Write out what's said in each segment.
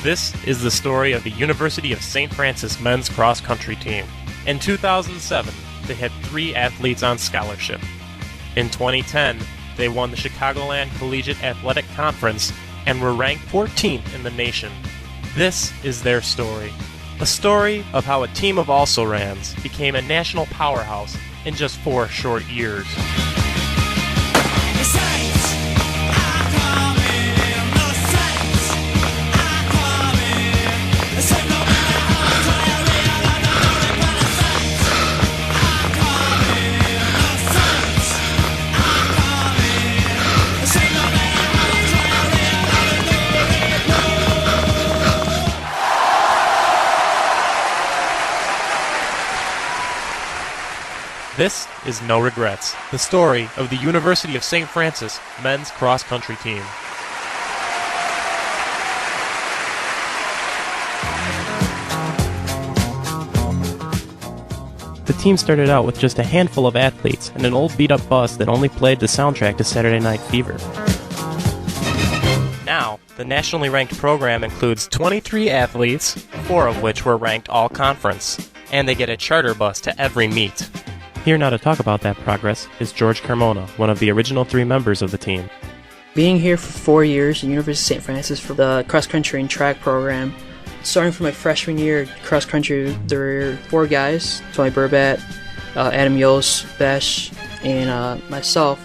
This is the story of the University of St. Francis men's cross-country team. In 2007, they had 3 athletes on scholarship. In 2010, they won the Chicagoland Collegiate Athletic Conference and were ranked 14th in the nation. This is their story. A story of how a team of also-rans became a national powerhouse in just 4 short years. This is No Regrets, the story of the University of St. Francis men's cross-country team. The team started out with just a handful of athletes and an old beat-up bus that only played the soundtrack to Saturday Night Fever. Now, the nationally ranked program includes 23 athletes, 4 of which were ranked all-conference, and they get a charter bus to every meet. Here now to talk about that progress is George Carmona, one of the original 3 members of the team. Being here for 4 years at University of St. Francis for the cross-country and track program, starting from my freshman year cross-country, there were 4 guys, Tony Burbat, Adam Yost, Besh, and myself,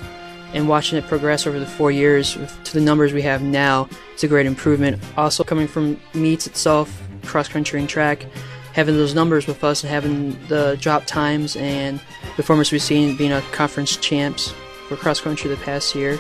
and watching it progress over the 4 years to the numbers we have now, it's a great improvement. Also coming from meets itself, cross-country and track, having those numbers with us and having the drop times and performance we've seen being a conference champs for cross-country the past year.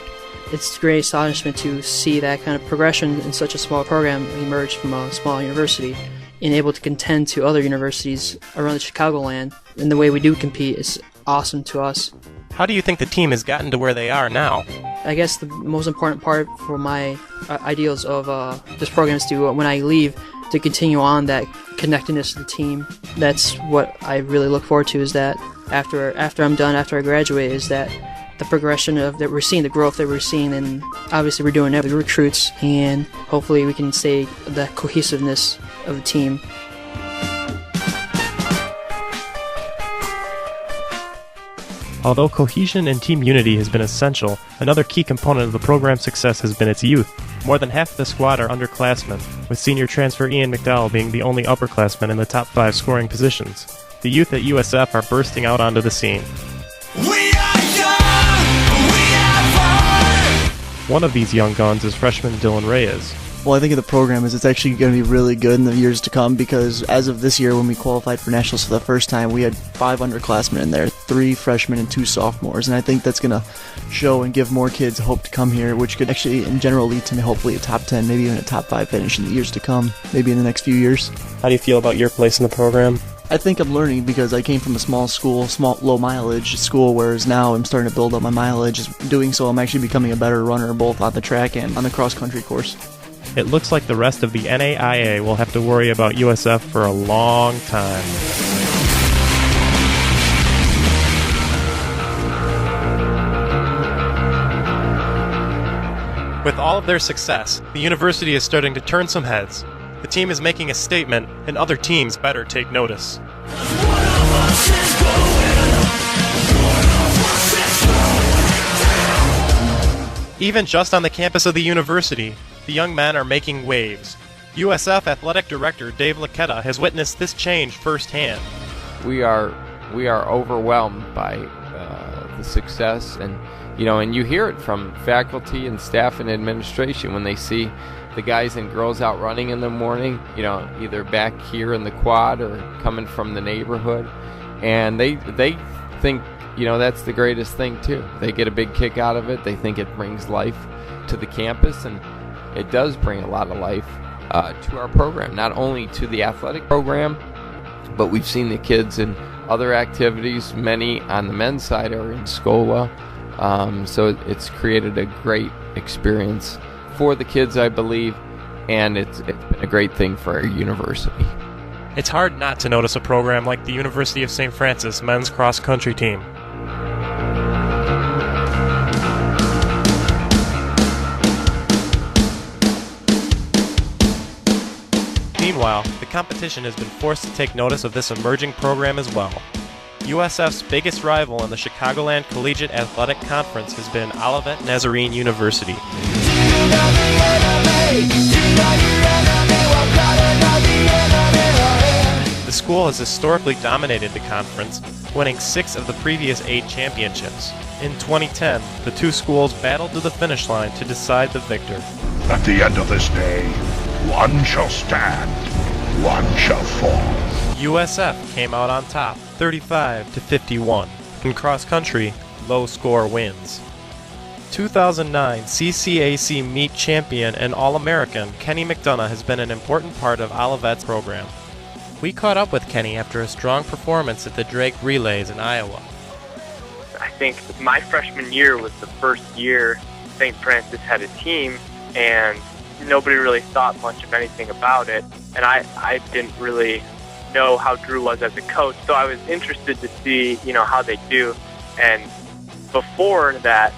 It's great astonishment to see that kind of progression in such a small program emerge from a small university and able to contend to other universities around the Chicagoland. And the way we do compete is awesome to us. How do you think the team has gotten to where they are now? I guess the most important part for my ideals of this program is to, when I leave, to continue on that connectedness to the team. That's what I really look forward to, is that after I'm done, after I graduate, is that the progression of that we're seeing, the growth that we're seeing, and obviously we're doing every recruits, and hopefully we can stay the cohesiveness of the team. Although cohesion and team unity has been essential, another key component of the program's success has been its youth. More than half the squad are underclassmen, with senior transfer Ian McDowell being the only upperclassman in the top 5 scoring positions. The youth at USF are bursting out onto the scene. We are young, we have heart. One of these young guns is freshman Dylan Reyes. Well, I think of the program is it's actually going to be really good in the years to come, because as of this year, when we qualified for nationals for the first time, we had 5 underclassmen in there, 3 freshmen and 2 sophomores, and I think that's going to show and give more kids hope to come here, which could actually in general lead to hopefully a top 10, maybe even a top 5 finish in the years to come, maybe in the next few years. How do you feel about your place in the program? I think I'm learning, because I came from a small school, low mileage school, whereas now I'm starting to build up my mileage. Doing so, I'm actually becoming a better runner both on the track and on the cross-country course. It looks like the rest of the NAIA will have to worry about USF for a long time. With all of their success, the university is starting to turn some heads. The team is making a statement, and other teams better take notice. Even just on the campus of the university, the young men are making waves. USF Athletic Director Dave Laquetta has witnessed this change firsthand. We are overwhelmed by the success, and you hear it from faculty and staff and administration when they see the guys and girls out running in the morning, either back here in the quad or coming from the neighborhood, and they think that's the greatest thing too. They get a big kick out of it. They think it brings life to the campus, and it does bring a lot of life to our program, not only to the athletic program, but we've seen the kids in other activities. Many on the men's side are in SCOLA, so it's created a great experience for the kids, I believe, and it's been a great thing for our university. It's hard not to notice a program like the University of St. Francis men's cross-country team. Meanwhile, the competition has been forced to take notice of this emerging program as well. USF's biggest rival in the Chicagoland Collegiate Athletic Conference has been Olivet Nazarene University. The school has historically dominated the conference, winning 6 of the previous 8 championships. In 2010, the two schools battled to the finish line to decide the victor. At the end of this day, one shall stand, one shall fall. USF came out on top, 35-51. In cross country, low score wins. 2009 CCAC meet champion and All-American Kenny McDonough has been an important part of Olivet's program. We caught up with Kenny after a strong performance at the Drake Relays in Iowa. I think my freshman year was the first year St. Francis had a team, and nobody really thought much of anything about it, and I didn't really know how Drew was as a coach, so I was interested to see, how they do. And before that,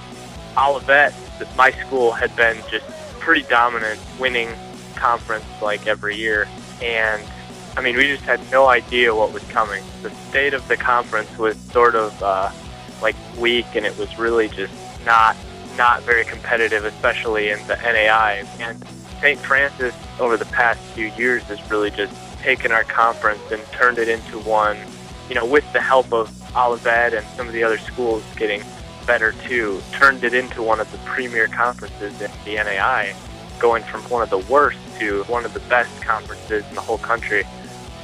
Olivet, my school, had been just pretty dominant, winning conference like every year, and we just had no idea what was coming. The state of the conference was sort of weak, and it was really just not very competitive, especially in the NAI. And St. Francis, over the past few years, has really just taken our conference and turned it into one, with the help of Olivet and some of the other schools getting better too, turned it into one of the premier conferences in the NAI, going from one of the worst to one of the best conferences in the whole country.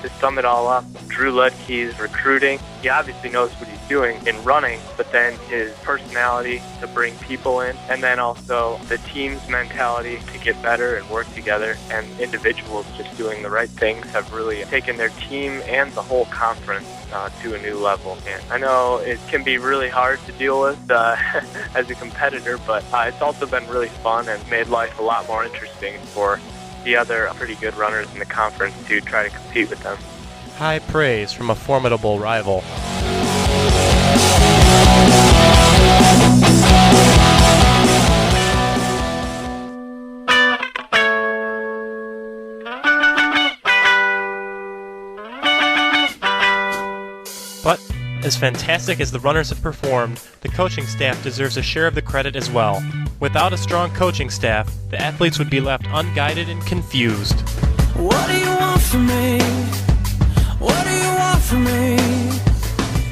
To sum it all up, Drew Ludke's recruiting, he obviously knows what he's doing in running, but then his personality to bring people in, and then also the team's mentality to get better and work together, and individuals just doing the right things have really taken their team and the whole conference to a new level. And I know it can be really hard to deal with as a competitor, but it's also been really fun and made life a lot more interesting for the other pretty good runners in the conference to try to compete with them. High praise from a formidable rival. But as fantastic as the runners have performed, the coaching staff deserves a share of the credit as well. Without a strong coaching staff, the athletes would be left unguided and confused. What do you want from me? What do you want from me?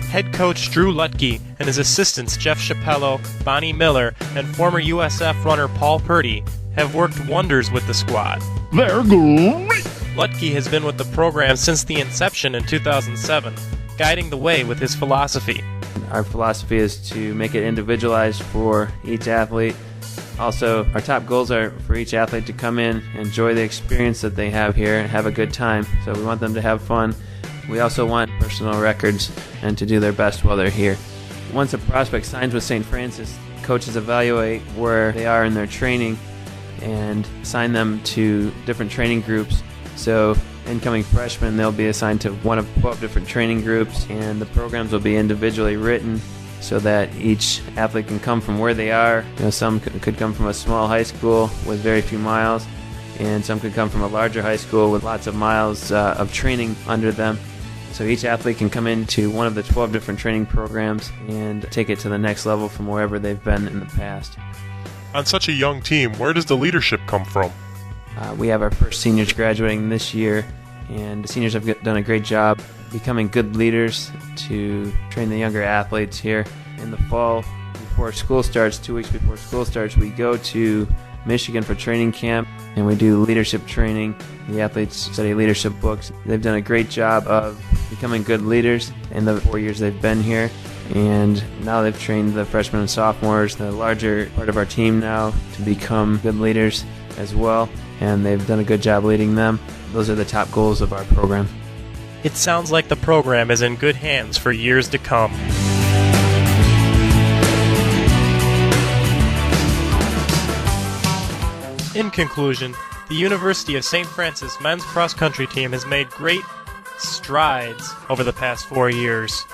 Head coach Drew Lutke and his assistants Jeff Chappello, Bonnie Miller, and former USF runner Paul Purdy have worked wonders with the squad. They're great. Lutke has been with the program since the inception in 2007, guiding the way with his philosophy. Our philosophy is to make it individualized for each athlete. Also, our top goals are for each athlete to come in, enjoy the experience that they have here, and have a good time. So we want them to have fun. We also want personal records and to do their best while they're here. Once a prospect signs with St. Francis, coaches evaluate where they are in their training and assign them to different training groups. So incoming freshmen, they'll be assigned to one of 12 different training groups, and the programs will be individually written so that each athlete can come from where they are. Some could come from a small high school with very few miles, and some could come from a larger high school with lots of miles of training under them. So each athlete can come into one of the 12 different training programs and take it to the next level from wherever they've been in the past. On such a young team, where does the leadership come from? We have our first seniors graduating this year, and the seniors have done a great job becoming good leaders to train the younger athletes here. In the fall, before school starts, 2 weeks before school starts, we go to Michigan for training camp, and we do leadership training. The athletes study leadership books. They've done a great job of becoming good leaders in the 4 years they've been here, and now they've trained the freshmen and sophomores, the larger part of our team now, to become good leaders as well, and they've done a good job leading them. Those are the top goals of our program. It sounds like the program is in good hands for years to come. In conclusion, the University of St. Francis men's cross-country team has made great strides over the past 4 years.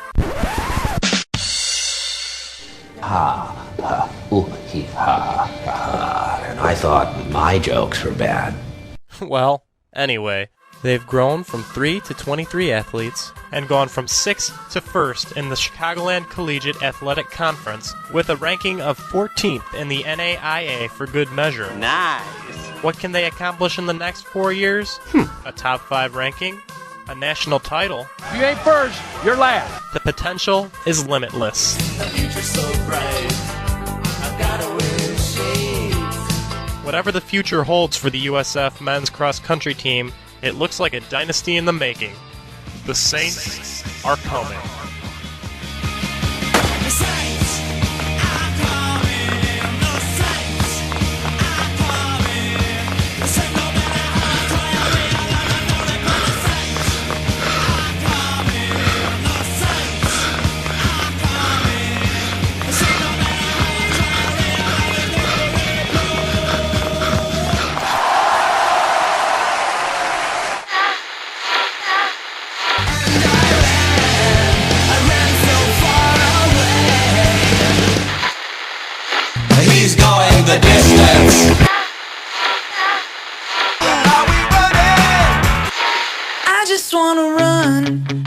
Ha, ha, ooh, hee, ha, ha. And I thought my jokes were bad. Well, anyway, They've grown from 3 to 23 athletes and gone from 6th to 1st in the Chicagoland Collegiate Athletic Conference with a ranking of 14th in the NAIA for good measure. Nice. What can they accomplish in the next 4 years? A top 5 ranking? A national title? If you ain't first, you're last. The potential is limitless. The future's so bright. I've gotta wear shades. Whatever the future holds for the USF men's cross-country team, it looks like a dynasty in the making. The Saints are coming. The Saints are coming. The Saints are coming. The Saints, no matter how tired we are, I know that the Saints are coming. The Saints are coming. The Saints, no matter how tired we are, I know he's going the distance. Are we ready? I just wanna run